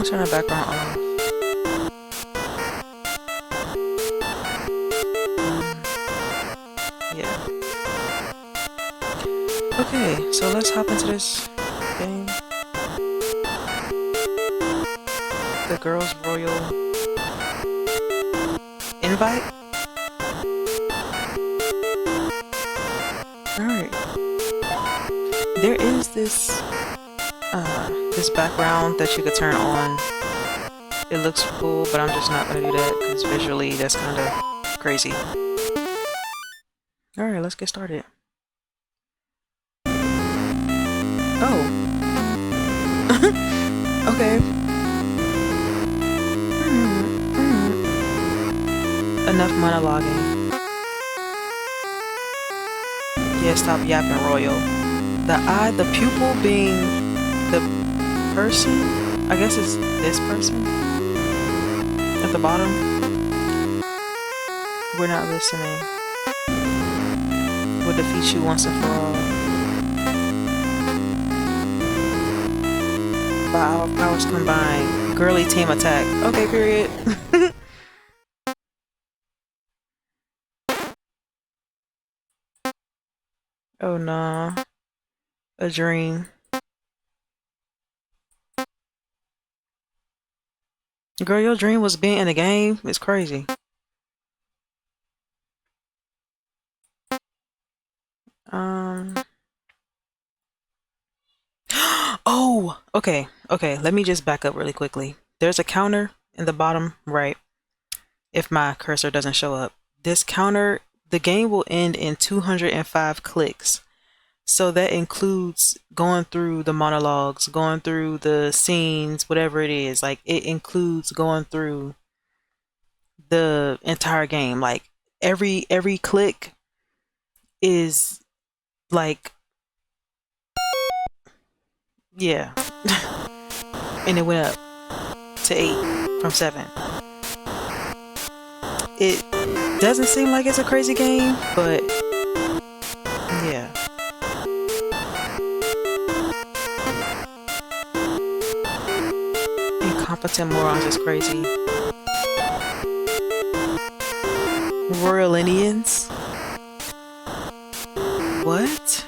gonna turn the background off. Yeah. Okay, so let's hop into this game. The Girls Royal Invite. Alright. There is this background that you could turn on. It looks cool, but I'm just not gonna do that because visually that's kind of crazy. Alright, let's get started. Oh. Okay. Enough monologuing. Yeah, stop yapping, Royal. The pupil being the person, I guess it's this person at the bottom. We're not listening. We'll defeat you once and for all. By our powers combined. Girly team attack. Okay, period. Oh nah. A dream. Girl, your dream was being in a game? It's crazy. Oh, okay. Let me just back up really quickly. There's a counter in the bottom right. If my cursor doesn't show up, this counter, the game will end in 205 clicks. So that includes going through the monologues, going through the scenes, whatever it is. Like, it includes going through the entire game. Like, every click is like, yeah. And it went up to 8 from 7. It doesn't seem like it's a crazy game, but yeah. Incompetent morons is crazy. Royal Indians? What?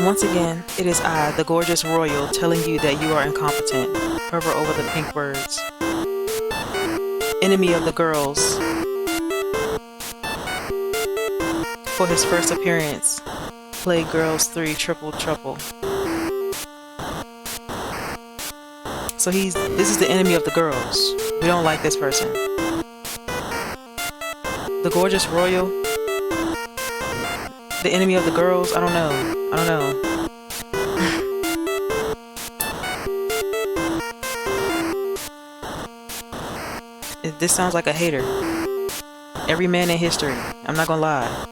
Once again, it is I, the gorgeous Royal, telling you that you are incompetent. Hover over the pink words. Enemy of the girls. For his first appearance, play Girls 3 Triple Trouble. So this is the enemy of the girls. We don't like this person. The gorgeous Royal. The enemy of the girls. I don't know. This sounds like a hater. Every man in history. I'm not gonna lie.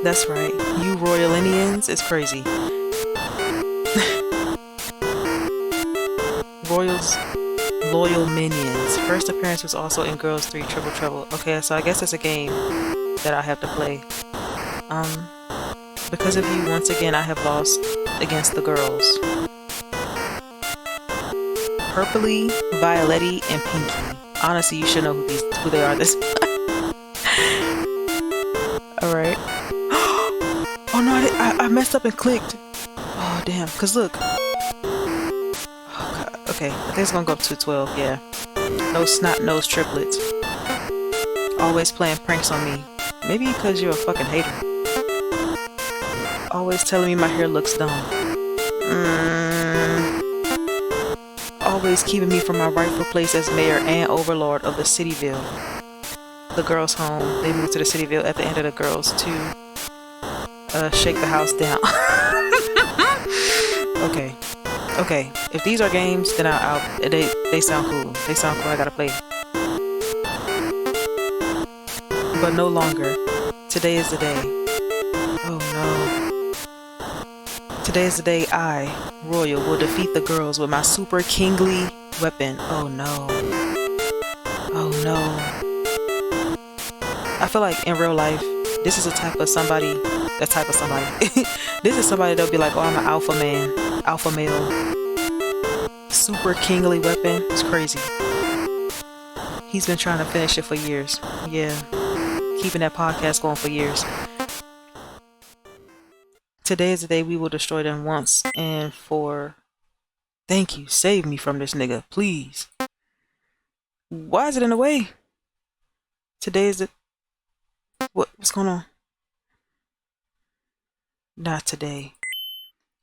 That's right. You Royal Indians is crazy. Royals Loyal Minions. First appearance was also in Girls 3 Triple Trouble. Okay, so I guess it's a game that I have to play. Because of you, once again, I have lost against the girls. Purpley, Violetti, and Pinky. Honestly, you should know who they are this Alright. Oh no, I messed up and clicked. Oh damn, cause look. Oh god, okay, I think it's gonna go up to 12, yeah. No snot-nosed triplets. Always playing pranks on me. Maybe because you're a fucking hater. Always telling me my hair looks dumb. Always keeping me from my rightful place as mayor and overlord of the cityville. The girls' home. They moved to the cityville at the end of the girls to shake the house down. Okay. If these are games, then they sound cool. They sound cool. I gotta play. But no longer. Today is the day. Oh no. Today is the day I, Royal, will defeat the girls with my super kingly weapon. Oh no. Oh no. I feel like in real life, this is a type of somebody. This is somebody that'll be like, oh, I'm an alpha man, alpha male, super kingly weapon. It's crazy. He's been trying to finish it for years. Yeah, keeping that podcast going for years. Today is the day we will destroy them once and for. Thank you. Save me from this nigga, please. Why is it in the way? Today is the. What's going on? Not today.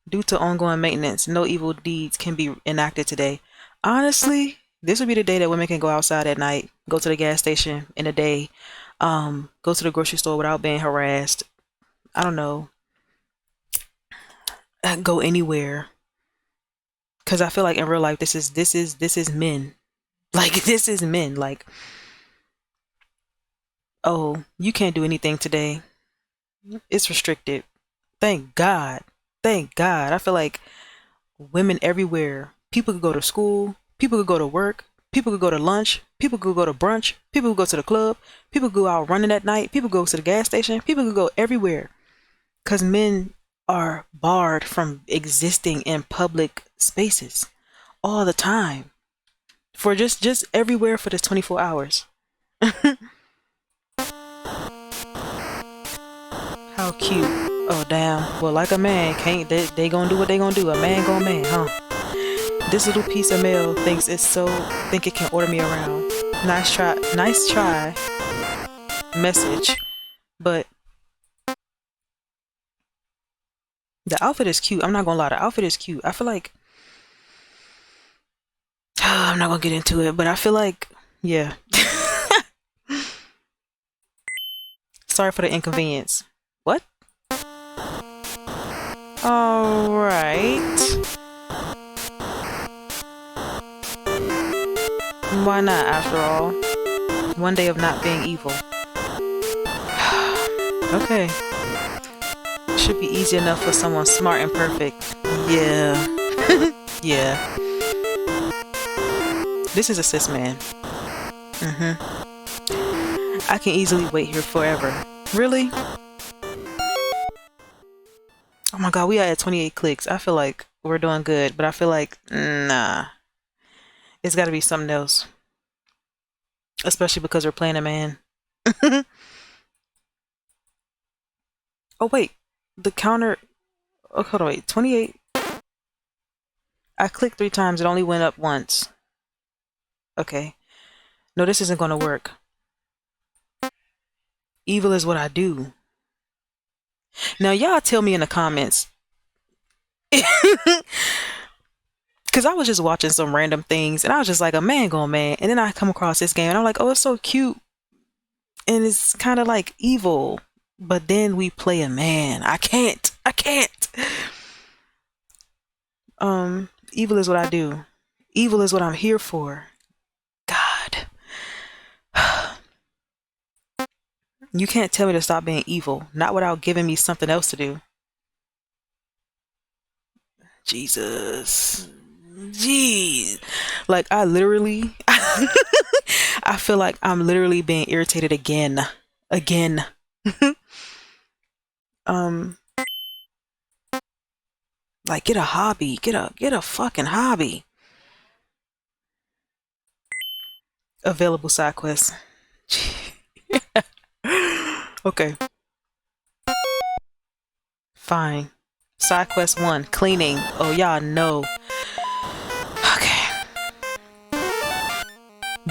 Due to ongoing maintenance, no evil deeds can be enacted today. Honestly, this would be the day that women can go outside at night, go to the gas station in the day, go to the grocery store without being harassed. I don't know. Go anywhere. Cause I feel like in real life, this is men. Like this is men. Like, oh, you can't do anything today. It's restricted. Thank God. Thank God. I feel like women everywhere. People could go to school. People could go to work. People could go to lunch. People could go to brunch. People could go to the club. People could go out running at night. People go to the gas station. People could go everywhere. Because men are barred from existing in public spaces all the time. For just everywhere for this 24 hours. How cute. Oh damn. Well, like a man, can't they gonna do what they gonna do. A man gonna man, huh? This little piece of mail thinks it's so think it can order me around. Nice try. Message. But the outfit is cute. I'm not gonna lie, the outfit is cute. I feel like I'm not gonna get into it, but I feel like yeah. Sorry for the inconvenience. What? All right. Why not, after all? One day of not being evil. Okay. Should be easy enough for someone smart and perfect. Yeah. Yeah. This is a cis man. I can easily wait here forever. Really? Oh my god, we are at 28 clicks. I feel like we're doing good, but I feel like, nah. It's gotta be something else. Especially because we're playing a man. Oh wait, the counter, oh hold on, wait, 28. I clicked 3 times, it only went up once. Okay. No, this isn't gonna work. Evil is what I do. Now y'all tell me in the comments. Cause I was just watching some random things and I was just like, a man going man. And then I come across this game and I'm like, oh, it's so cute. And it's kind of like evil. But then we play a man. I can't. Evil is what I do. Evil is what I'm here for. God. You can't tell me to stop being evil. Not without giving me something else to do. Jesus. Jeez. Like I literally I feel like I'm literally being irritated again. Like get a hobby. Get a fucking hobby. Available side quests. Okay. Fine. Side quest 1, cleaning. Oh, y'all know. Okay.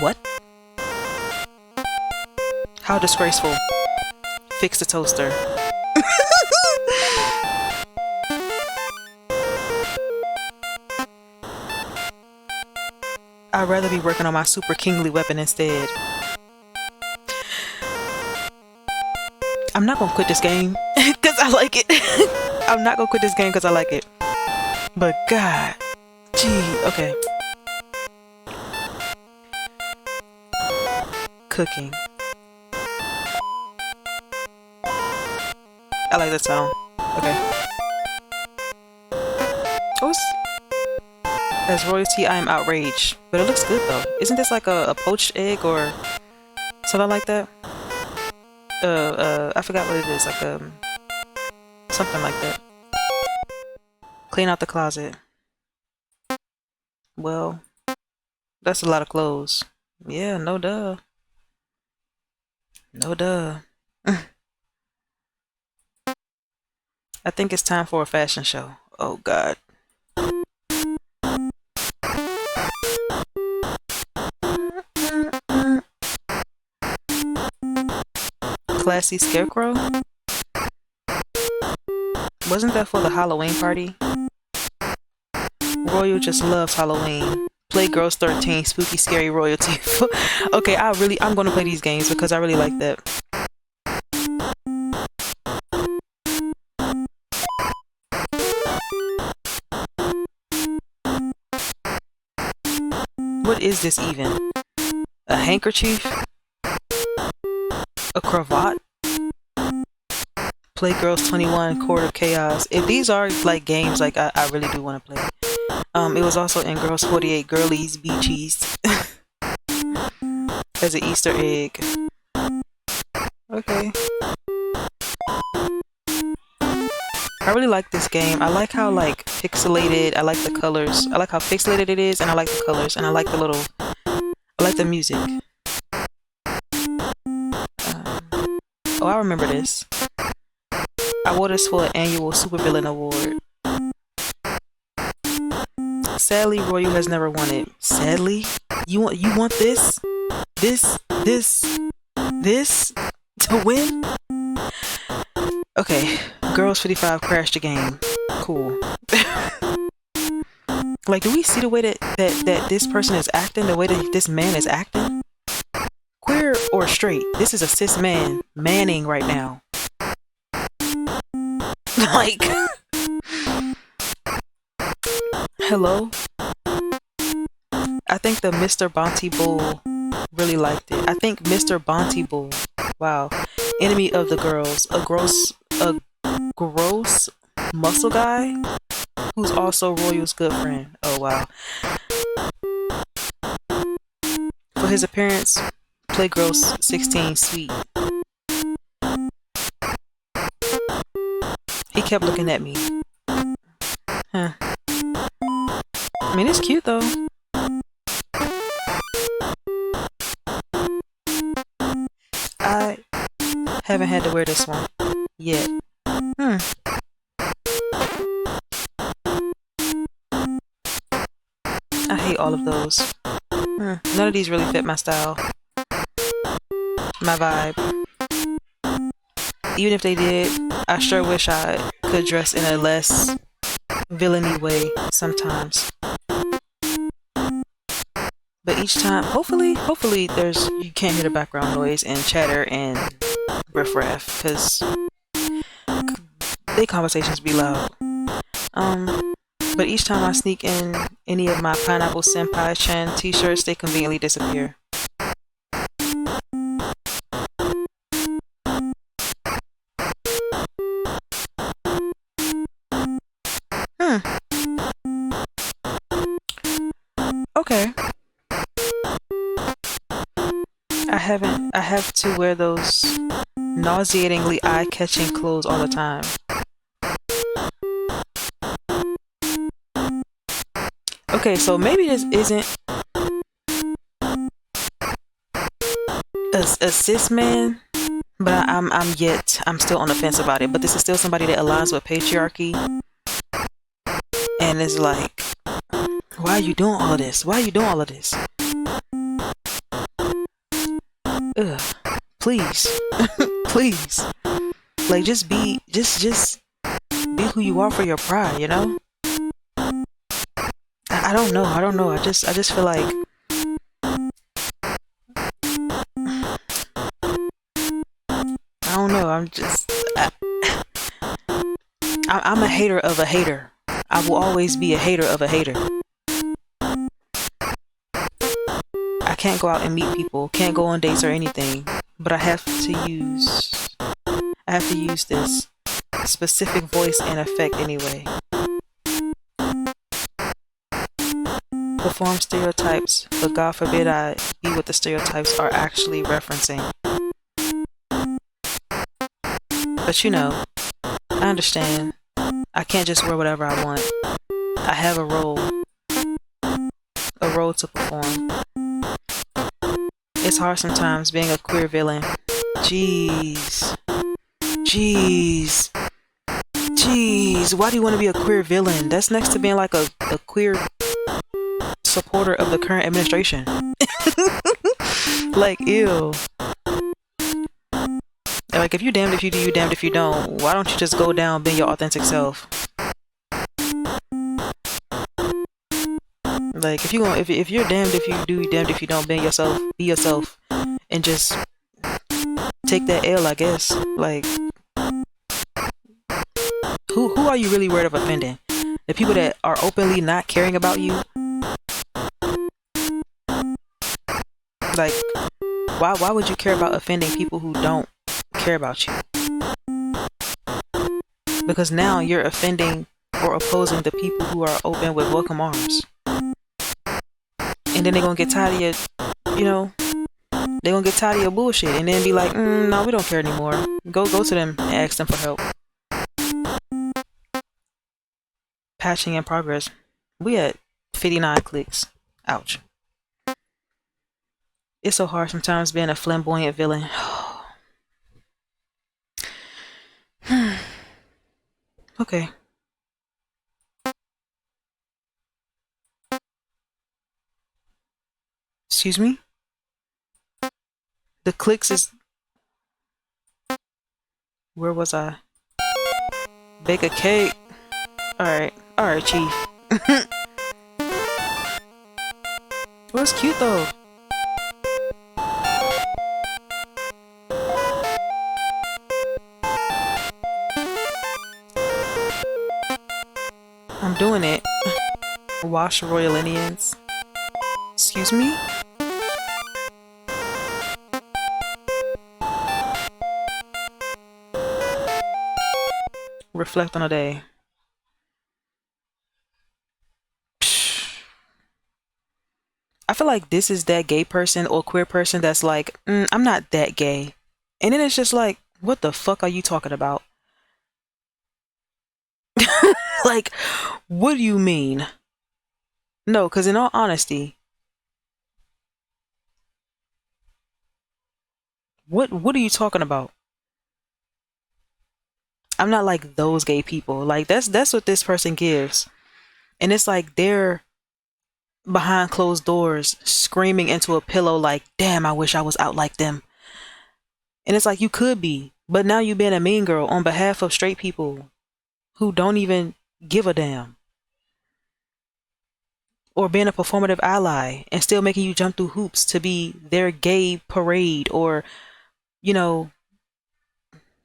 What? How disgraceful. Fix the toaster. I'd rather be working on my super kingly weapon instead. I'm not gonna quit this game because I like it. I'm not gonna quit this game because I like it. But God, gee, okay. Cooking. I like that sound. Okay. Oh, as royalty, I am outraged. But it looks good though. Isn't this like a poached egg or something like that? I forgot what it is, like something like that. Clean out the closet. Well, that's a lot of clothes. Yeah, no duh. No duh. I think it's time for a fashion show. Oh God. Classy scarecrow? Wasn't that for the Halloween party? Royal just loves Halloween. Play Girls 13, spooky, scary royalty. Okay, I'm gonna play these games because I really like that. What is this even? A handkerchief? A cravat? Play Girls 21, Court of Chaos. If these are like games, like I really do want to play. It was also in Girls 48, Girlies, Beachies. As an Easter egg. Okay. I really like this game. I like how like pixelated, I like the colors. I like how pixelated it is, and I like the colors, and I like the music. Oh, I remember this. I wore this for an annual Supervillain Award. Sadly, Royal has never won it. Sadly? You want this? This to win? Okay, Girls 55 crashed the game. Cool. Like, do we see the way that this person is acting? The way that this man is acting? Queer or straight? This is a cis man manning right now. Like, hello? I think the Mr. Bonty Bull really liked it. I think Mr. Bonty Bull, wow, enemy of the girls, a gross muscle guy who's also Royal's good friend. Oh wow. For his appearance, play Girls 16 sweet. He kept looking at me. Huh. I mean, it's cute though. I haven't had to wear this one yet. I hate all of those. None of these really fit my style, my vibe. Even if they did, I sure wish I could dress in a less villainy way sometimes. But each time, hopefully you can't hear the background noise and chatter and riffraff, because they conversations be loud. But each time I sneak in any of my Pineapple Senpai Chan t-shirts, they conveniently disappear. Okay. I have to wear those nauseatingly eye-catching clothes all the time. Okay, so maybe this isn't a cis man, but I'm still on the fence about it. But this is still somebody that aligns with patriarchy, and is like, why are you doing all of this? Why are you doing all of this? Ugh, please, please, like just be who you are for your pride, you know? I don't know. I just feel like I don't know. I'm a hater of a hater. I will always be a hater of a hater. I can't go out and meet people, can't go on dates or anything, but I have to use this specific voice and effect anyway. Perform stereotypes, but God forbid I be what the stereotypes are actually referencing. But you know, I understand. I can't just wear whatever I want. I have a role to perform. It's hard sometimes being a queer villain. Jeez. Jeez. Jeez. Why do you want to be a queer villain? That's next to being like a queer supporter of the current administration. Like, ew. Like, if you're damned if you do, you're damned if you don't. Why don't you just go down being your authentic self? Like, if you're damned if you do, you're damned if you don't. Be yourself, and just take that L, I guess. Like, who are you really worried of offending? The people that are openly not caring about you. Like, why would you care about offending people who don't care about you? Because now you're offending or opposing the people who are open with welcome arms. And then they're gonna get tired of your, they're gonna get tired of your bullshit and then be like, no, we don't care anymore. Go to them and ask them for help. Patching in progress. We at 59 clicks. Ouch. It's so hard sometimes being a flamboyant villain. Okay. Excuse me? The clicks is... Where was I? Bake a cake. Alright, chief. Well, it's cute though. I'm doing it. Wash Royal Indians. Excuse me? Reflect on a day. I feel like this is that gay person or queer person that's like, I'm not that gay. And then it's just like, what the fuck are you talking about? Like, what do you mean? No, because in all honesty, what are you talking about? I'm not like those gay people. Like, that's what this person gives. And it's like they're behind closed doors screaming into a pillow like, damn, I wish I was out like them. And it's like, you could be, but now you've been a mean girl on behalf of straight people who don't even give a damn. Or being a performative ally and still making you jump through hoops to be their gay parade or,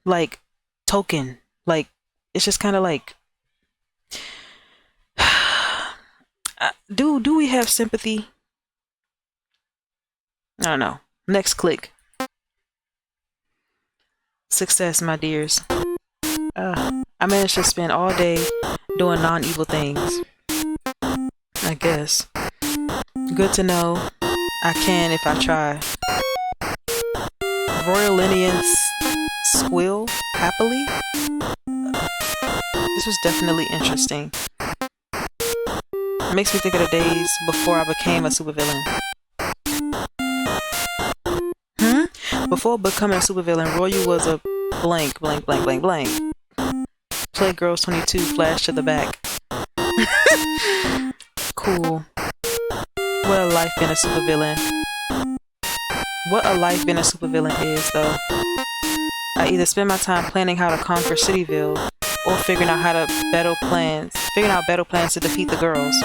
like, token. Like, it's just kind of like, do we have sympathy? I don't know. Next click. Success, my dears. I managed to spend all day doing non-evil things. I guess. Good to know. I can if I try. Royal Indians squill happily. This was definitely interesting. It makes me think of the days before I became a supervillain. Before becoming a supervillain, Royal was a blank. Playgirls 22 flash to the back. Cool. What a life being a supervillain. What a life being a supervillain is, though. I either spend my time planning how to conquer Cityville or figuring out battle plans to defeat the girls.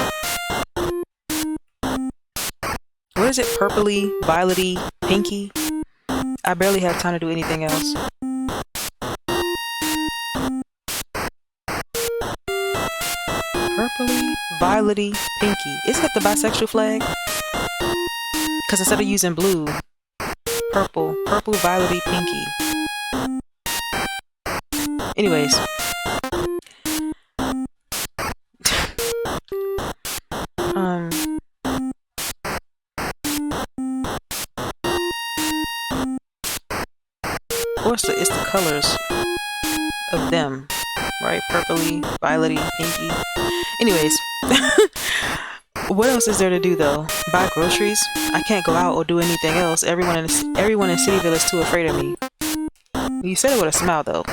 What is it? Purpley, violety, pinky? I barely have time to do anything else. Purpley, violety, pinky. Isn't that the bisexual flag? Because instead of using blue, purple, violety, pinky. Anyways. Or it's the colors. them, right? Purpley, violety, pinky. Anyways, what else is there to do though? Buy groceries? I can't go out or do anything else. Everyone in Cityville is too afraid of me. You said it with a smile though.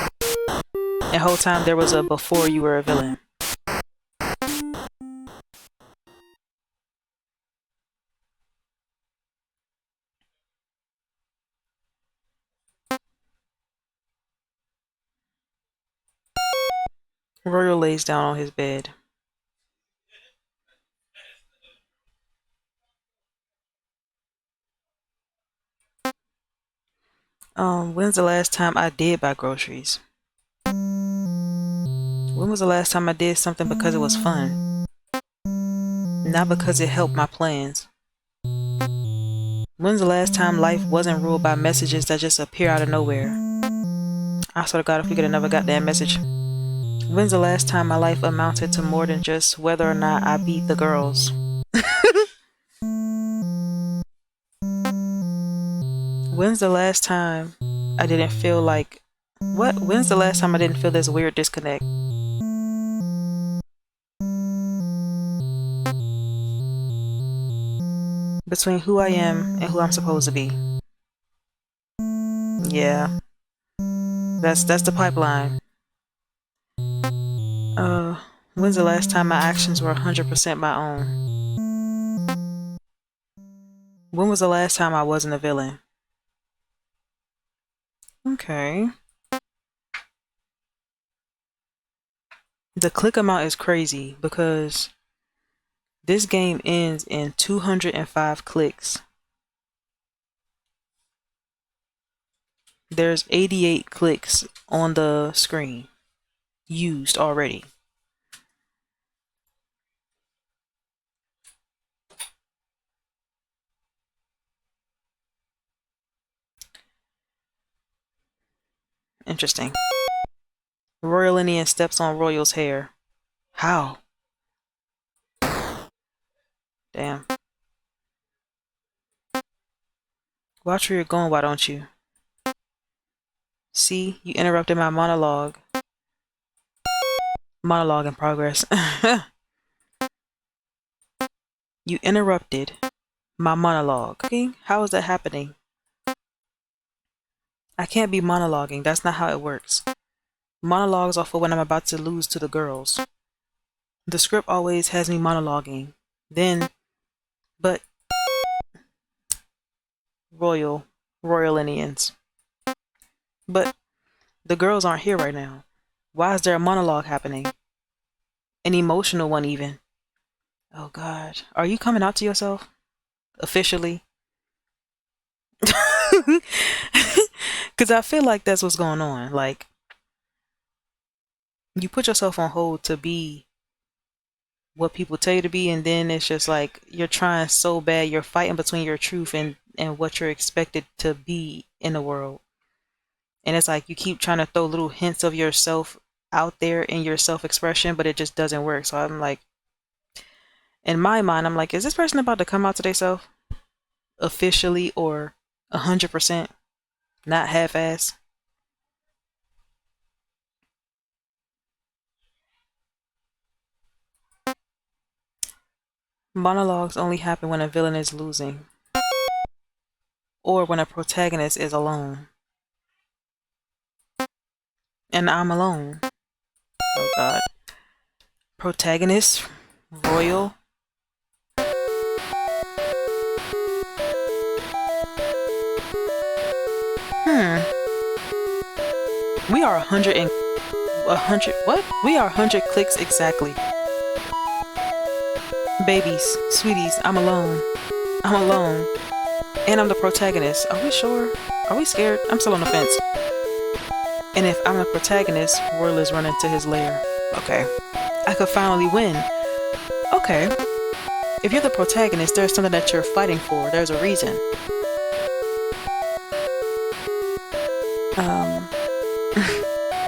The whole time there was a before you were a villain. Royal lays down on his bed. When's the last time I did buy groceries? When was the last time I did something because it was fun? Not because it helped my plans. When's the last time life wasn't ruled by messages that just appear out of nowhere? I swear to God, if we get another goddamn message. When's the last time my life amounted to more than just whether or not I beat the girls? When's the last time I didn't feel like... What? When's the last time I didn't feel this weird disconnect? Between who I am and who I'm supposed to be. Yeah. That's the pipeline. When's the last time my actions were 100% my own? When was the last time I wasn't a villain? Okay. The click amount is crazy because this game ends in 205 clicks. There's 88 clicks on the screen used already. Interesting. Royal Indian steps on Royal's hair. How? Damn. Watch where you're going, why don't you? See, you interrupted my monologue. Monologue in progress. You interrupted my monologue. How is that happening? I can't be monologuing. That's not how it works. Monologues are for when I'm about to lose to the girls. The script always has me monologuing. Then, but Royal Indians. But the girls aren't here right now. Why is there a monologue happening? An emotional one even. Oh God. Are you coming out to yourself? Officially? Because I feel like that's what's going on. Like, you put yourself on hold to be what people tell you to be, and then it's just like you're trying so bad, you're fighting between your truth and what you're expected to be in the world. And it's like you keep trying to throw little hints of yourself out there in your self-expression, but it just doesn't work. So I'm like, in my mind, I'm like, is this person about to come out to themselves officially or 100%, not half-ass? Monologues only happen when a villain is losing or when a protagonist is alone. And I'm alone. Oh God. Protagonist, Royal. We are 100 what? We are 100 clicks exactly. Babies, sweeties, I'm alone. I'm alone. And I'm the protagonist. Are we sure? Are we scared? I'm still on the fence. And if I'm the protagonist, Royal is running to his lair. Okay. I could finally win. Okay. If you're the protagonist, there's something that you're fighting for. There's a reason.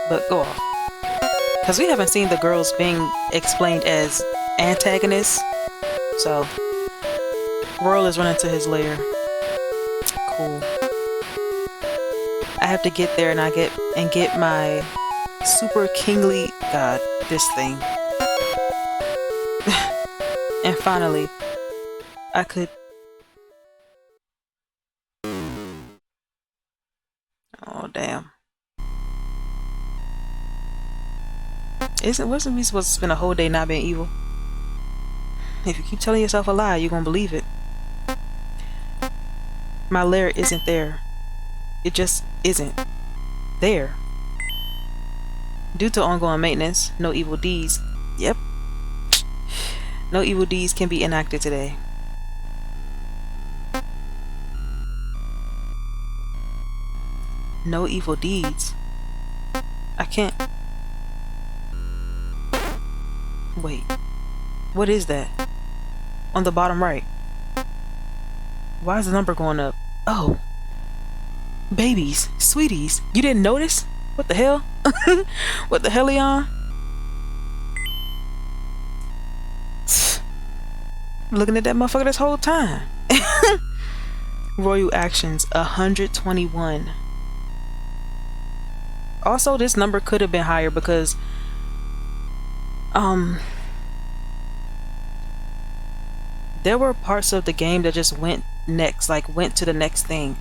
But go off. Because we haven't seen the girls being explained as antagonists. So, Royal is running to his lair. Cool. I have to get there and get my super kingly god, this thing. And finally, I could... Oh, damn. Wasn't we supposed to spend a whole day not being evil? If you keep telling yourself a lie, you're gonna believe it. My lair isn't there. It just isn't there. Due to ongoing maintenance, no evil deeds. Yep. No evil deeds can be enacted today. No evil deeds. I can't... Wait. What is that? On the bottom right. Why is the number going up? Oh. Babies. Sweeties. You didn't notice? What the hell? What the hell, Leon? Looking at that motherfucker this whole time. Royal actions 121. Also, this number could have been higher because there were parts of the game that just went next, like went to the next thing.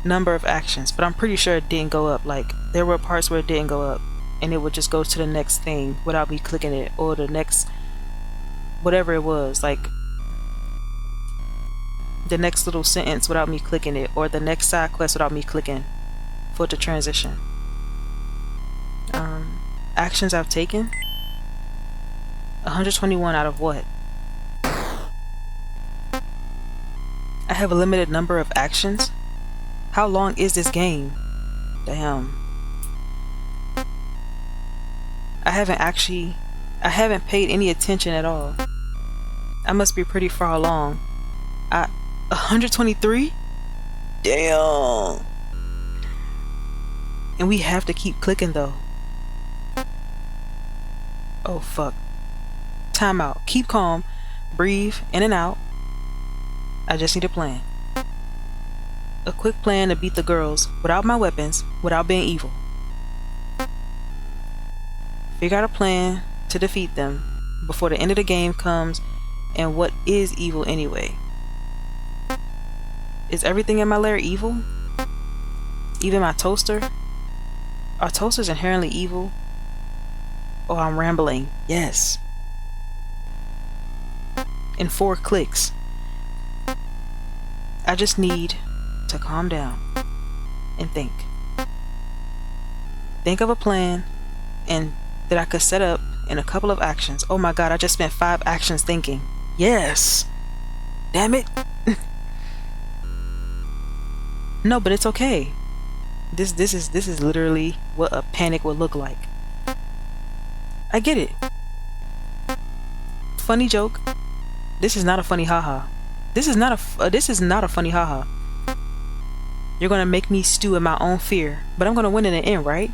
Number of actions, but I'm pretty sure it didn't go up. Like there were parts where it didn't go up and it would just go to the next thing without me clicking it, or the next whatever it was, like the next little sentence without me clicking it, or the next side quest without me clicking for it to transition. Actions I've taken 121 out of what? I have a limited number of actions. How long is this game? Damn. I haven't paid any attention at all. I must be pretty far along. 123? Damn. And we have to keep clicking though. Oh fuck. Time out. Keep calm. Breathe in and out. I just need a plan. A quick plan to beat the girls without my weapons, without being evil. Figure out a plan to defeat them before the end of the game comes. And what is evil anyway? Is everything in my lair evil? Even my toaster? Are toasters inherently evil? Oh, I'm rambling. Yes. In 4 clicks. I just need to calm down and think. Think of a plan and that I could set up in a couple of actions. Oh my god, I just spent 5 actions thinking. Yes. Damn it. No, but it's okay. This is literally what a panic would look like. I get it. Funny joke. This is not a funny haha. This is not a funny haha. You're gonna make me stew in my own fear, but I'm gonna win in the end, right?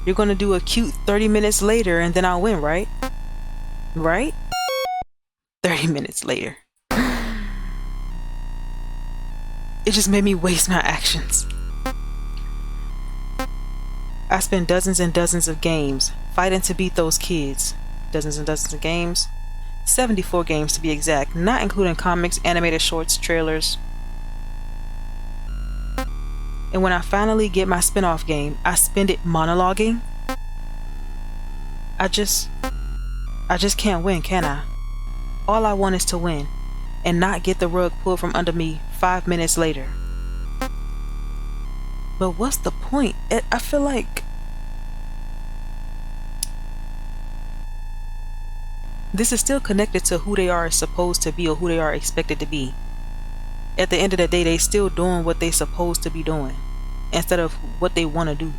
You're gonna do a cute 30 minutes later and then I'll win, right? Right? 30 minutes later. It just made me waste my actions. I spent dozens and dozens of games fighting to beat those kids. Dozens and dozens of games. 74 games to be exact, not including comics, animated shorts, trailers. And when I finally get my spin-off game, I spend it monologuing. I just can't win, can I? All I want is to win and not get the rug pulled from under me 5 minutes later. But what's the point? I feel like this is still connected to who they are supposed to be or who they are expected to be. At the end of the day, they still doing what they supposed to be doing instead of what they want to do.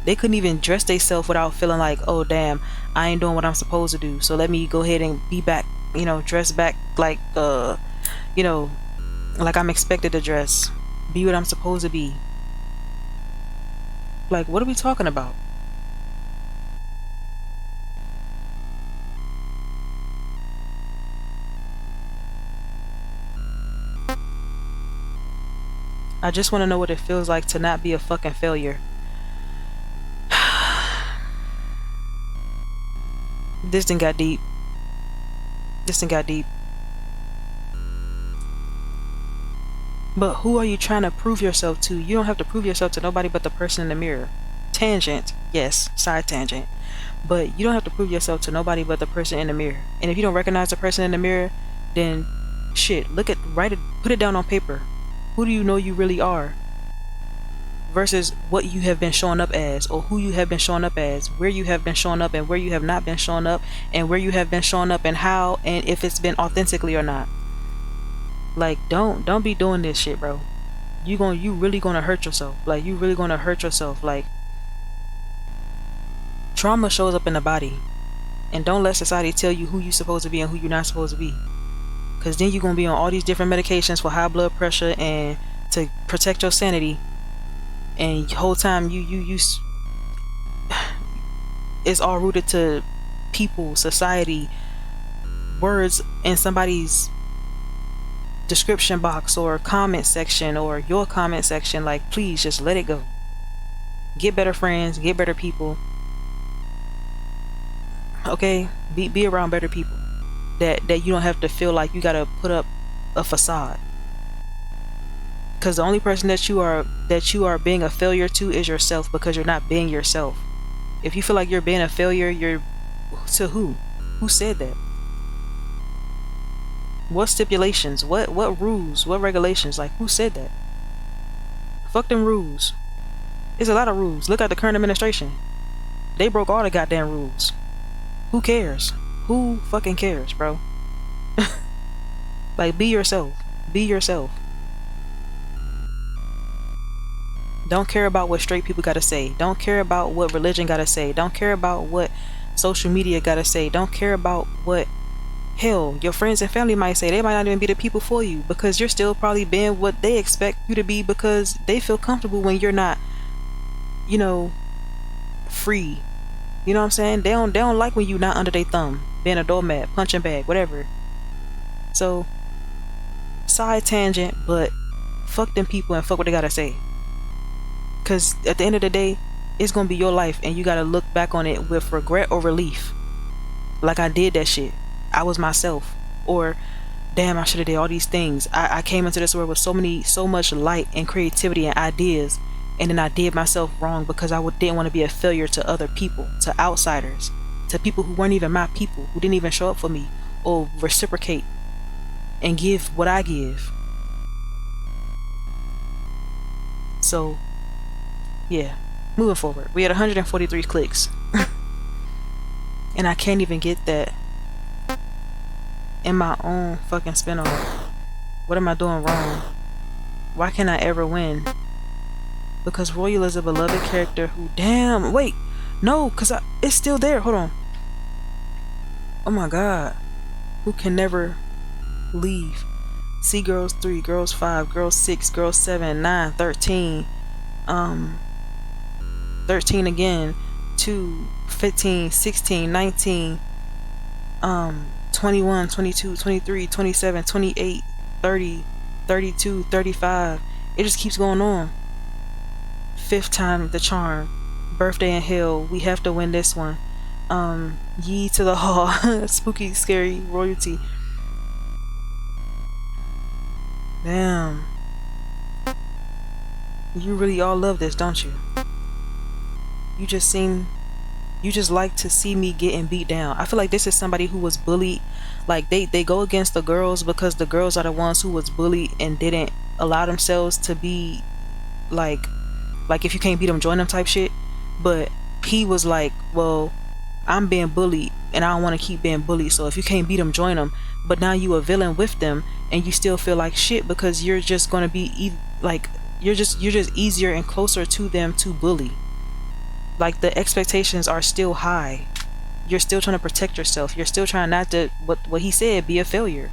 They couldn't even dress themselves without feeling like, oh damn, I ain't doing what I'm supposed to do, so let me go ahead and be back, dress back like like I'm expected to dress, be what I'm supposed to be. Like, what are we talking about? I just want to know what it feels like to not be a fucking failure. This thing got deep. This thing got deep. But who are you trying to prove yourself to? You don't have to prove yourself to nobody but the person in the mirror. Tangent. Yes, side tangent. But you don't have to prove yourself to nobody but the person in the mirror. And if you don't recognize the person in the mirror, then shit, write it, put it down on paper. Who do you know you really are? Versus what you have been showing up as, or who you have been showing up as, where you have been showing up and where you have not been showing up, and where you have been showing up and how, and if it's been authentically or not. Like, don't be doing this shit, bro. You really gonna hurt yourself. Like, you really gonna hurt yourself. Like, trauma shows up in the body, and don't let society tell you who you supposed to be and who you're not supposed to be. Cause then you're gonna be on all these different medications for high blood pressure and to protect your sanity, and the whole time it's all rooted to people, society, words in somebody's description box or comment section or your comment section. Like, please just let it go. Get better friends, get better people. Okay, be around better people that you don't have to feel like you gotta put up a facade. Because the only person that you are being a failure to is yourself, because you're not being yourself. If you feel like you're being a failure, you're to who? Who said that? What stipulations? What rules? What regulations? Like, who said that? Fuck them rules. There's a lot of rules. Look at the current administration. They broke all the goddamn rules. Who cares? Who fucking cares, bro? Like, be yourself. Be yourself. Don't care about what straight people gotta say. Don't care about what religion gotta say. Don't care about what social media gotta say. Don't care about what, hell, your friends and family might say. They might not even be the people for you, because you're still probably being what they expect you to be, because they feel comfortable when you're not, free. You know what I'm saying? They don't like when you're not under their thumb, being a doormat, punching bag, whatever. So, side tangent, but fuck them people and fuck what they gotta say. Because at the end of the day, it's gonna be your life, and you gotta look back on it with regret or relief. Like, I did that shit. I was myself. Or, damn, I should have did all these things. I came into this world with so much light and creativity and ideas, and then I did myself wrong because I didn't want to be a failure to other people, to outsiders, to people who weren't even my people, who didn't even show up for me or reciprocate and give what I give. So, yeah, moving forward. We had 143 clicks. And I can't even get that in my own fucking spinoff. What am I doing wrong? Why can't I ever win? Because Royal is a beloved character who, damn, wait, no, because it's still there. Hold on. Oh my god. Who can never leave. See girls 3, girls 5, girls 6, girls 7, 9, 13. 13 again. 2, 15, 16, 19, 21, 22, 23, 27, 28, 30, 32, 35. It just keeps going on. 5th time the charm. Birthday in hell. We have to win this one. Ye to the hall. Spooky, scary royalty. Damn. You really all love this, don't you? You just like to see me getting beat down. I feel like this is somebody who was bullied. Like, they go against the girls because the girls are the ones who was bullied and didn't allow themselves to be like if you can't beat them, join them type shit. But he was like, well, I'm being bullied and I don't want to keep being bullied, so if you can't beat them, join them. But now you a villain with them and you still feel like shit because you're just going to be you're just easier and closer to them to bully. Like, the expectations are still high. You're still trying to protect yourself. You're still trying not to, what he said, be a failure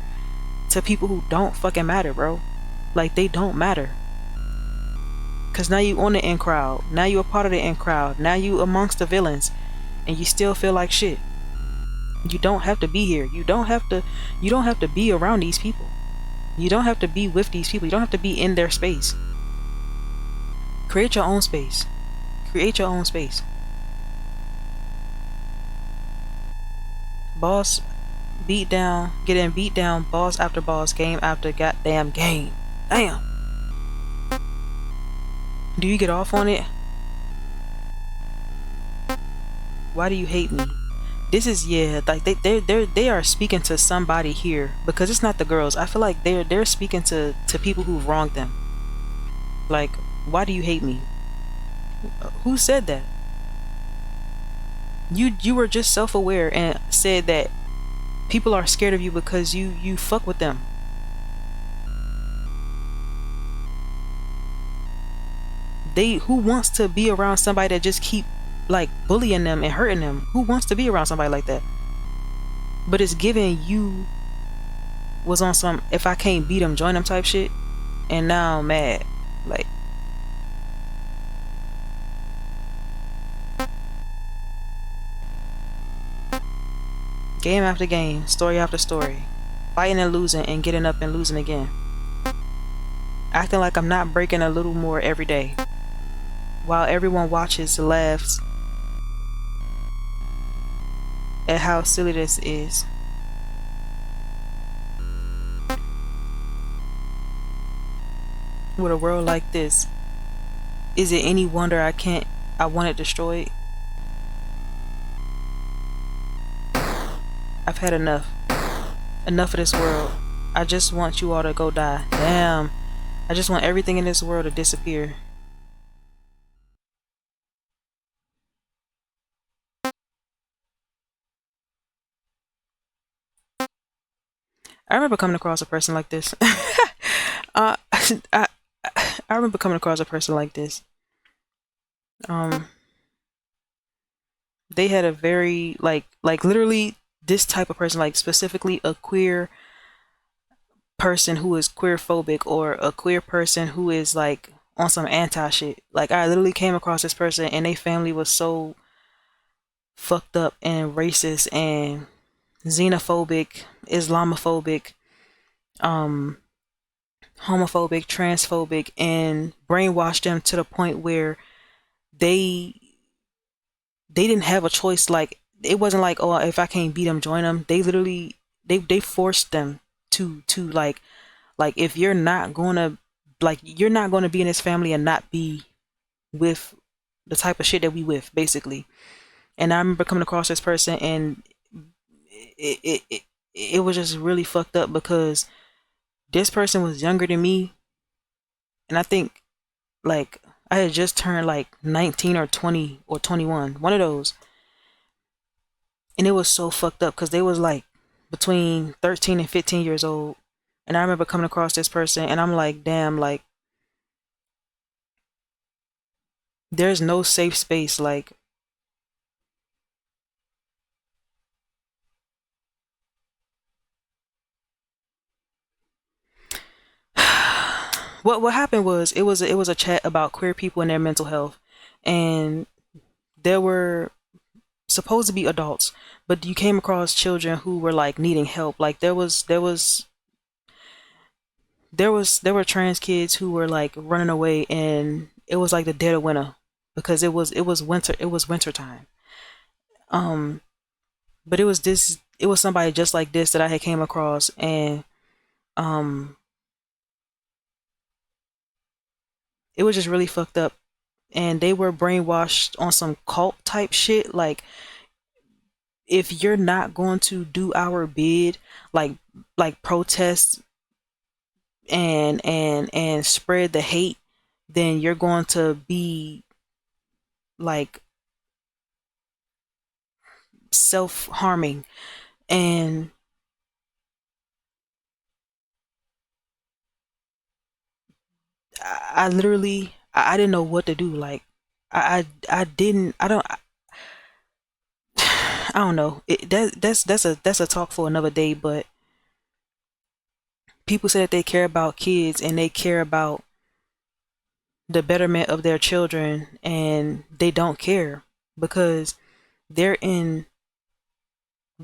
to people who don't fucking matter, bro. Like, they don't matter. Because now you on the in crowd. Now you a part of the in crowd. Now you amongst the villains. And you still feel like shit. You don't have to be here. You don't have to be around these people. You don't have to be with these people. You don't have to be in their space. Create your own space. Create your own space. Boss beat down, getting beat down, boss after boss, game after goddamn game. Damn. Do you get off on it? Why do you hate me? This is, yeah, like they are speaking to somebody here, because it's not the girls. I feel like they're speaking to people who've wronged them. Like, why do you hate me? Who said that? You were just self-aware and said that people are scared of you because you fuck with them. Who wants to be around somebody that just keep like bullying them and hurting them? Who wants to be around somebody like that? But it's given you was on some if I can't beat them, join them type shit, and now I'm mad. Like, game after game, story after story, fighting and losing and getting up and losing again, acting like I'm not breaking a little more every day, while everyone watches, laughs at how silly this is. With a world like this, is it any wonder I want it destroyed? I've had enough. Enough of this world. I just want you all to go die. Damn. I just want everything in this world to disappear. I remember coming across a person like this. uh, I, I remember coming across a person like this. Um, they had a very like literally this type of person, like specifically a queer person who is queer phobic, or a queer person who is like on some anti shit. Like, I literally came across this person and their family was so fucked up and racist and xenophobic, Islamophobic, um, homophobic, transphobic, and brainwashed them to the point where they they didn't have a choice. Like, it wasn't like, oh, if I can't beat them, join them. They literally they forced them to like if you're not gonna you're not gonna be in this family and not be with the type of shit that we with, basically. And I remember coming across this person, and it it it, it was just really fucked up because this person was younger than me, and I think like I had just turned like 19 or 20 or 21, one of those. And it was so fucked up because they was like between 13 and 15 years old. And I remember coming across this person and I'm like, damn, like there's no safe space. Like, what happened was it was a chat about queer people and their mental health, and there were supposed to be adults, but you came across children who were like needing help. Like, there were trans kids who were like running away, and it was like the dead of winter because it was winter time. Um, but it was somebody just like this that I had came across, and um, it was just really fucked up. And they were brainwashed on some cult type shit. Like, if you're not going to do our bid, like protest and spread the hate, then you're going to be like self-harming. And I literally I didn't know what to do. Like, I didn't I don't know. That's a talk for another day. But people say that they care about kids and they care about the betterment of their children, and they don't care because they're in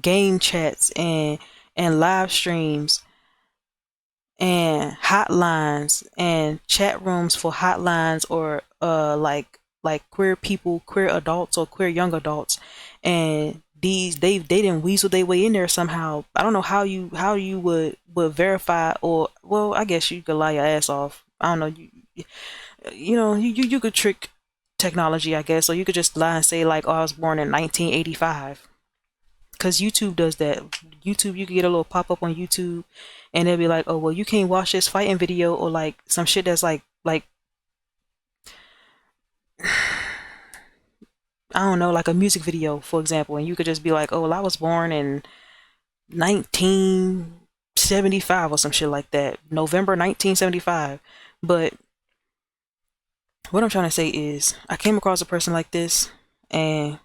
game chats and live streams and hotlines and chat rooms for hotlines, or like queer people, queer adults or queer young adults, and they didn't weasel their way in there somehow. I don't know how you would verify, or well, I guess you could lie your ass off. I don't know, you could trick technology, I guess, or you could just lie and say like, oh, I was born in 1985. Because YouTube does that. YouTube, you can get a little pop up on YouTube, and they'll be like, "Oh, well, you can't watch this fighting video," or like some shit that's like I don't know, like a music video, for example, and you could just be like, "Oh, well, I was born in 1975 or some shit like that, November 1975." But what I'm trying to say is, I came across a person like this, and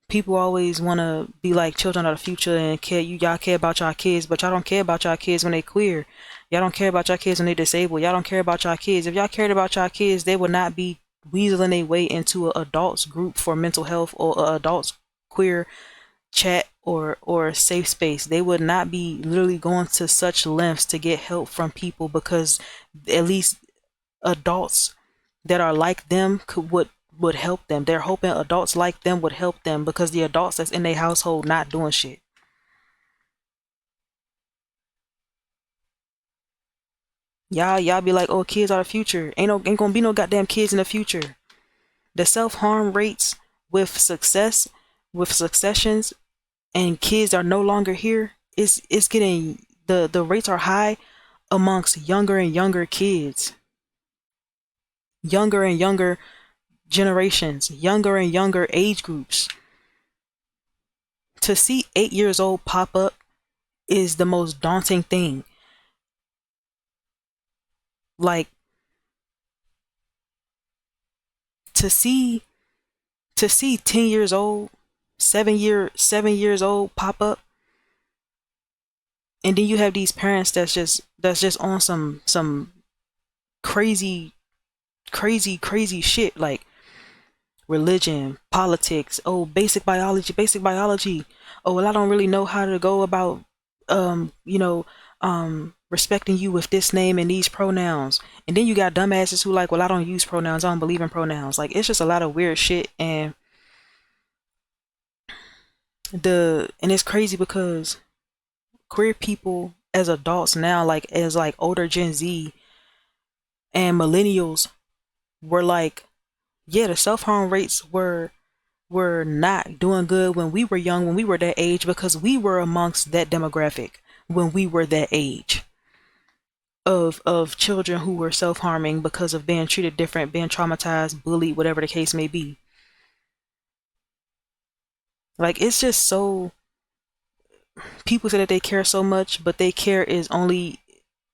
people always want to be like children of the future and y'all care about y'all kids, but y'all don't care about y'all kids when they queer. Y'all don't care about y'all kids when they disabled. Y'all don't care about y'all kids. If y'all cared about y'all kids, they would not be weaseling their way into an adults group for mental health, or a adults queer chat, or safe space. They would not be literally going to such lengths to get help from people, because at least adults that are like them would help them. They're hoping adults like them would help them, because the adults that's in their household not doing shit. Y'all be like, oh, kids are the future. Ain't gonna be no goddamn kids in the future. The self-harm rates with successions, and kids are no longer here. It's getting, the rates are high amongst younger and younger kids, younger and younger generations, younger and younger age groups. To see 8 years old pop up is the most daunting thing. Like, to see 10 years old, 7 years old pop up, and then you have these parents that's just on some crazy crazy shit, like religion, politics, oh, basic biology. Oh, well, I don't really know how to go about respecting you with this name and these pronouns. And then you got dumbasses who like, well, I don't use pronouns, I don't believe in pronouns. Like, it's just a lot of weird shit. And it's crazy because queer people as adults now, like as like older Gen Z and millennials, were like, yeah, the self-harm rates were not doing good when we were young, when we were that age, because we were amongst that demographic when we were that age of children who were self-harming because of being treated different, being traumatized, bullied, whatever the case may be. Like, it's just so, people say that they care so much, but they care is only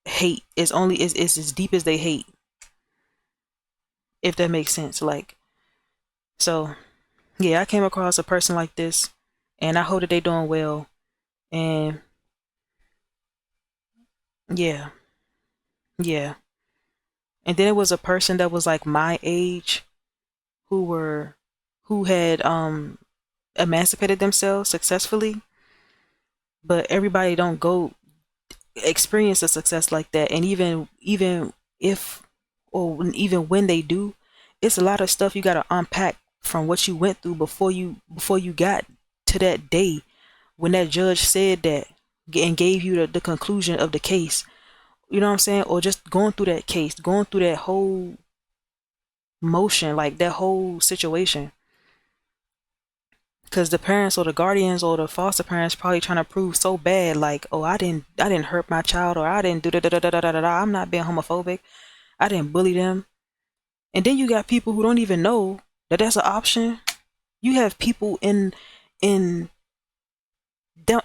hate, is as deep as they hate, if that makes sense. Like, so yeah, I came across a person like this, and I hope that they doing well. And yeah, yeah. And then it was a person that was like my age, who were who had emancipated themselves successfully, but everybody don't go experience a success like that. And even if, or even when they do, it's a lot of stuff you got to unpack from what you went through before you got to that day when that judge said that and gave you the conclusion of the case. You know what I'm saying? Or just going through that case, going through that whole motion, like that whole situation. Because the parents or the guardians or the foster parents probably trying to prove so bad, like, oh, I didn't hurt my child, or I didn't do da da da da da da da. I'm not being homophobic. I didn't bully them. And then you got people who don't even know that that's an option. You have people in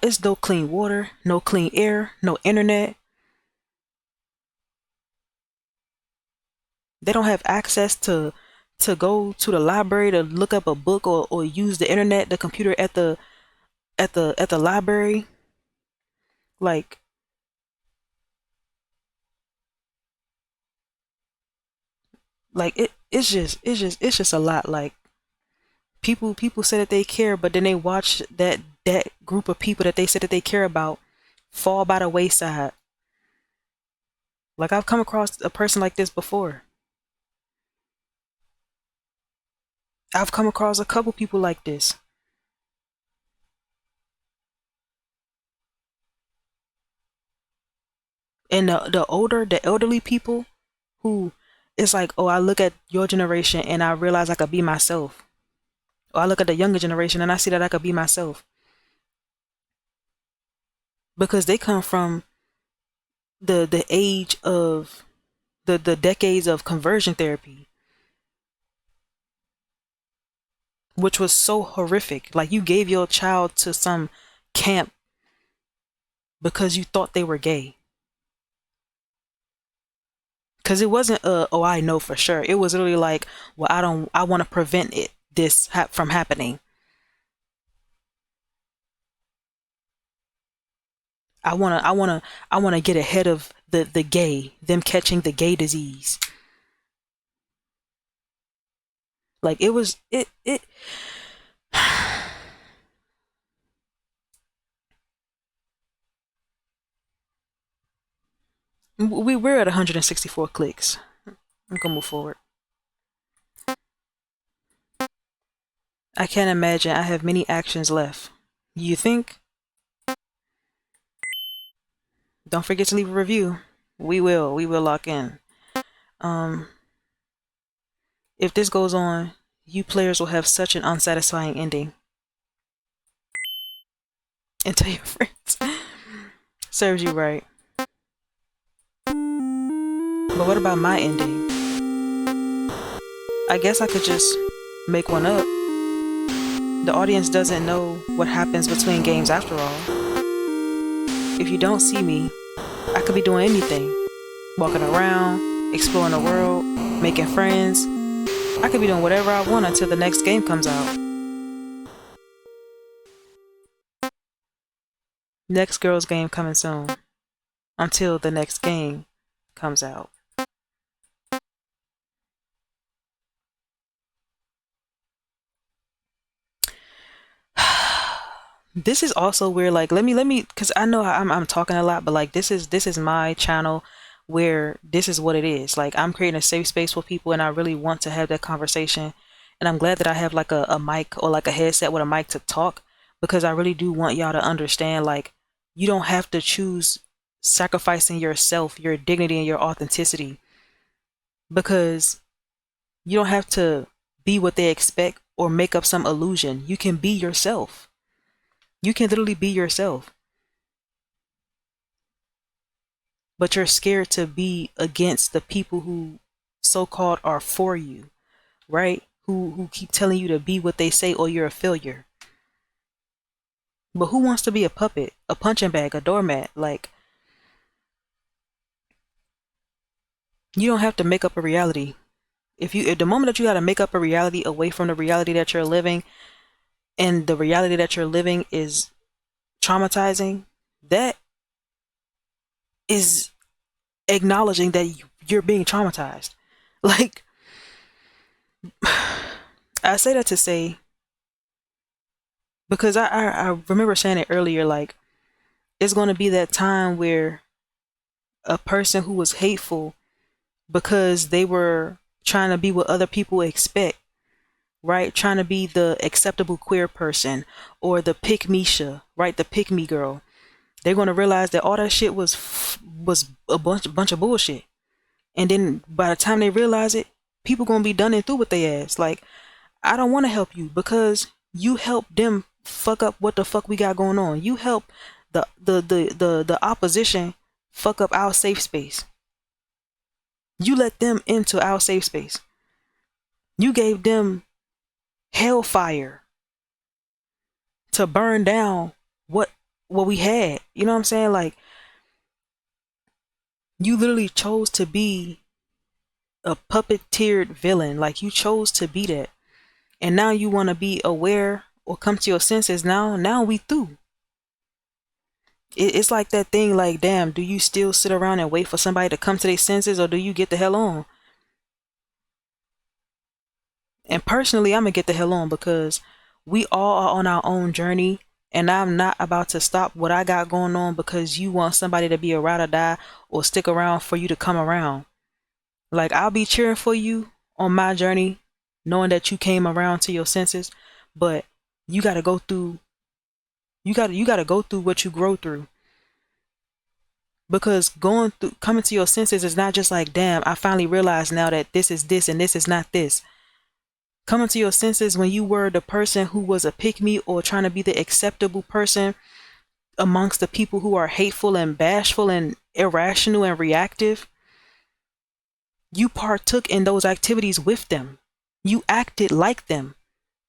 it's no clean water, no clean air, no internet. They don't have access to go to the library to look up a book, or use the internet, the computer at the library. Like, it's just a lot. Like, people say that they care, but then they watch that group of people that they said that they care about fall by the wayside. Like, I've come across a person like this before. I've come across a couple people like this. And the elderly people who, it's like, oh, I look at your generation and I realize I could be myself. Or I look at the younger generation and I see that I could be myself. Because they come from the age of the decades of conversion therapy, which was so horrific. Like, you gave your child to some camp because you thought they were gay. Because it wasn't oh, I know for sure. It was literally like, well, I want to prevent this from happening. I want to get ahead of the gay, them catching the gay disease. Like, it was it we're at 164 clicks. I'm gonna move forward. I can't imagine I have many actions left. You think? Don't forget to leave a review. We will lock in. Um, if this goes on, you players will have such an unsatisfying ending. And tell your friends. Serves you right. But what about my ending? I guess I could just make one up. The audience doesn't know what happens between games after all. If you don't see me, I could be doing anything. Walking around, exploring the world, making friends. I could be doing whatever I want until the next game comes out. Next girl's game coming soon. Until the next game comes out. This is also where, like, let me because I know I'm talking a lot, but like, this is my channel where this is what it is. Like, I'm creating a safe space for people and I really want to have that conversation. And I'm glad that I have like a mic or like a headset with a mic to talk, because I really do want y'all to understand, like, you don't have to choose sacrificing yourself, your dignity, and your authenticity, because you don't have to be what they expect or make up some illusion. You can be yourself. You can literally be yourself. But you're scared to be against the people who so-called are for you, right? Who keep telling you to be what they say or you're a failure. But who wants to be a puppet, a punching bag, a doormat? Like, you don't have to make up a reality. If the moment that you got to make up a reality away from the reality that you're living, and the reality that you're living is traumatizing, that is acknowledging that you're being traumatized. Like, I say that to say, because I remember saying it earlier, like, it's going to be that time where a person who was hateful because they were trying to be what other people expect, right? Trying to be the acceptable queer person, or the pick Misha, right? The pick me girl. They're going to realize that all that shit was a bunch of bullshit. And then by the time they realize it, people going to be done and through with their ass. Like, I don't want to help you because you helped them fuck up what the fuck we got going on. You help the opposition fuck up our safe space. You let them into our safe space. You gave them hellfire to burn down what we had. You know what I'm saying? Like, you literally chose to be a puppeteered villain. Like, you chose to be that. And now you want to be aware or come to your senses. Now we through. It's like that thing, like, damn, do you still sit around and wait for somebody to come to their senses, or do you get the hell on? And personally, I'm gonna get the hell on, because we all are on our own journey, and I'm not about to stop what I got going on because you want somebody to be a ride or die or stick around for you to come around. Like, I'll be cheering for you on my journey knowing that you came around to your senses, but you got to go through you got to go through what you grow through. Because coming to your senses is not just like, damn, I finally realized now that this is this and this is not this. Coming to your senses when you were the person who was a pick-me or trying to be the acceptable person amongst the people who are hateful and bashful and irrational and reactive, you partook in those activities with them. You acted like them.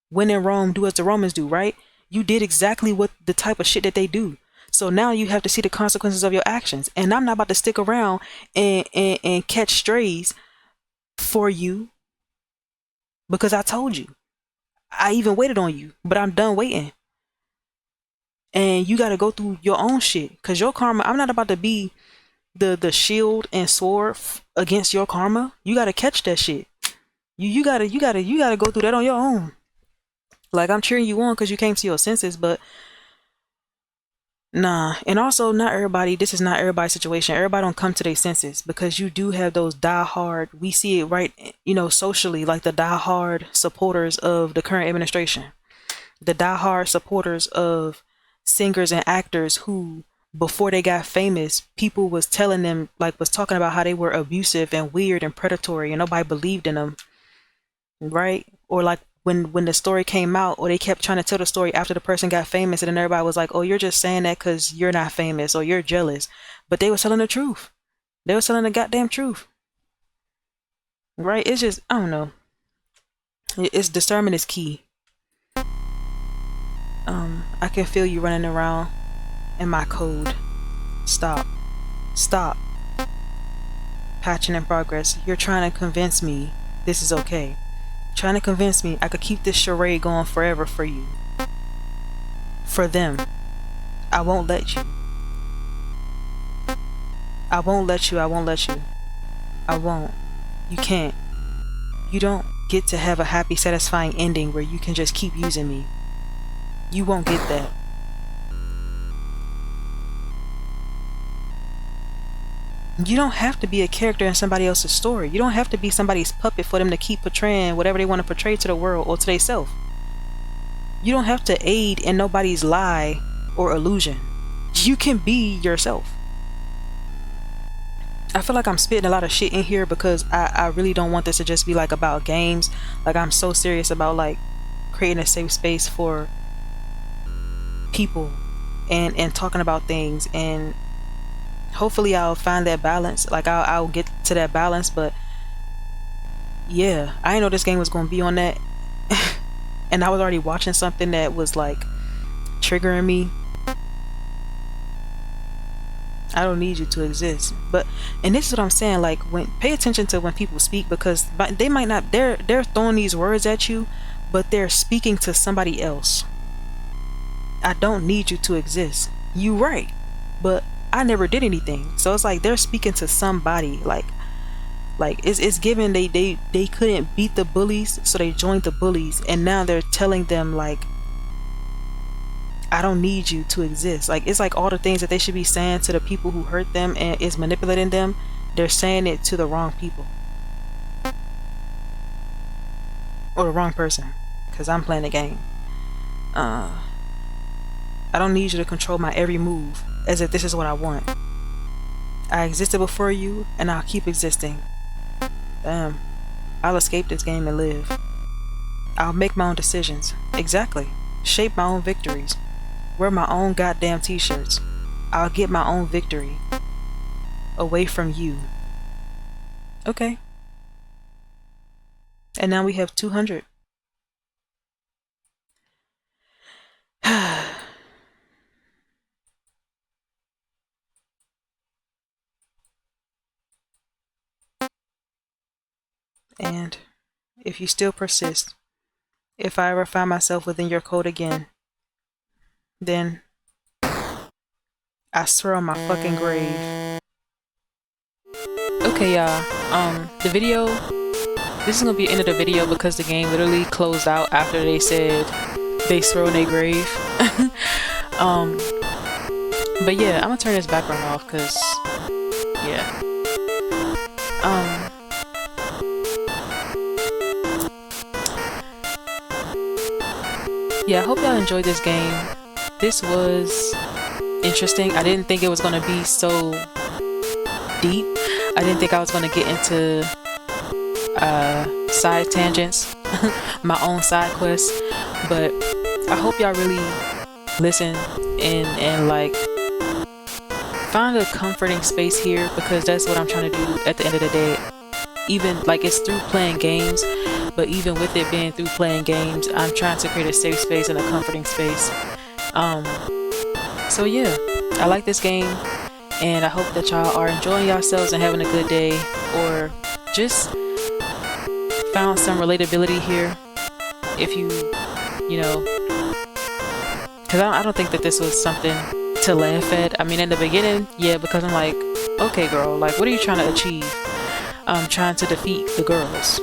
When in Rome, do as the Romans do, right? You did exactly what the type of shit that they do. So now you have to see the consequences of your actions. And I'm not about to stick around and catch strays for you because I told you. I even waited on you, but I'm done waiting. And you got to go through your own shit because your karma, I'm not about to be the shield and sword against your karma. You got to catch that shit. You gotta go through that on your own. Like, I'm cheering you on because you came to your senses, but nah. And also, this is not everybody's situation. Everybody don't come to their senses because you do have those diehard, we see it right, socially, like the diehard supporters of the current administration. The diehard supporters of singers and actors who, before they got famous, people was telling them, like, was talking about how they were abusive and weird and predatory and nobody believed in them. Right? Or like when the story came out, or they kept trying to tell the story after the person got famous, and then everybody was like, oh, you're just saying that because you're not famous or you're jealous. But they were telling the truth. They were telling the goddamn truth. Right? It's just, I don't know. It's discernment is key. I can feel you running around in my code. Stop. Patching in progress. You're trying to convince me this is okay. Trying to convince me I could keep this charade going forever for you. For them. I won't let you. I won't. You can't. You don't get to have a happy, satisfying ending where you can just keep using me. You won't get that. You don't have to be a character in somebody else's story. You don't have to be somebody's puppet for them to keep portraying whatever they want to portray to the world or to themselves. You don't have to aid in nobody's lie or illusion. You can be yourself. I feel like I'm spitting a lot of shit in here because I really don't want this to just be like about games. Like, I'm so serious about like creating a safe space for people and talking about things, and hopefully I'll find that balance. Like, I'll get to that balance. But yeah, I didn't know this game was going to be on that. And I was already watching something that was like triggering me. I don't need you to exist. And this is what I'm saying, like, pay attention to when people speak, because they might not, they're throwing these words at you, but they're speaking to somebody else. I don't need you to exist. You right, but I never did anything. So it's like they're speaking to somebody. Like it's given they couldn't beat the bullies, so they joined the bullies, and now they're telling them like, I don't need you to exist. Like, it's like all the things that they should be saying to the people who hurt them and is manipulating them, they're saying it to the wrong people. Or the wrong person. Because I'm playing the game. I don't need you to control my every move as if this is what I want. I existed before you, and I'll keep existing. Damn. I'll escape this game and live. I'll make my own decisions. Exactly. Shape my own victories. Wear my own goddamn t-shirts. I'll get my own victory. Away from you. Okay. And now we have 200. And if you still persist, if I ever find myself within your code again, then I swear on my fucking grave. Okay, y'all. The video, this is gonna be the end of the video because the game literally closed out after they said they swear on their grave. But yeah, I'm gonna turn this background off because, yeah. Yeah, I hope y'all enjoyed this game. This was interesting. I didn't think it was going to be so deep. I didn't think I was going to get into side tangents, my own side quests, but I hope y'all really listen and like find a comforting space here, because that's what I'm trying to do at the end of the day. Even like it's through playing games, but even with it being through playing games, I'm trying to create a safe space and a comforting space. So yeah, I like this game, and I hope that y'all are enjoying yourselves and having a good day, or just found some relatability here. If you know, because I don't think that this was something to laugh at. I mean, in the beginning, yeah, because I'm like, okay, girl, like, what are you trying to achieve? Trying to defeat the girls.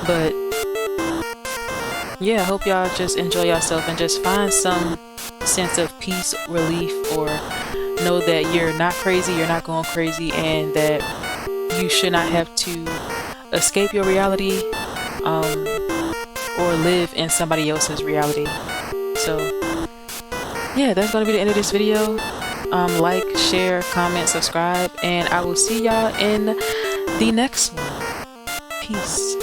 But yeah, I hope y'all just enjoy yourself and just find some sense of peace, relief, or know that you're not crazy, you're not going crazy, and that you should not have to escape your reality or live in somebody else's reality. So yeah, that's gonna be the end of this video. Like, share, comment, subscribe, and I will see y'all in the next one. Peace.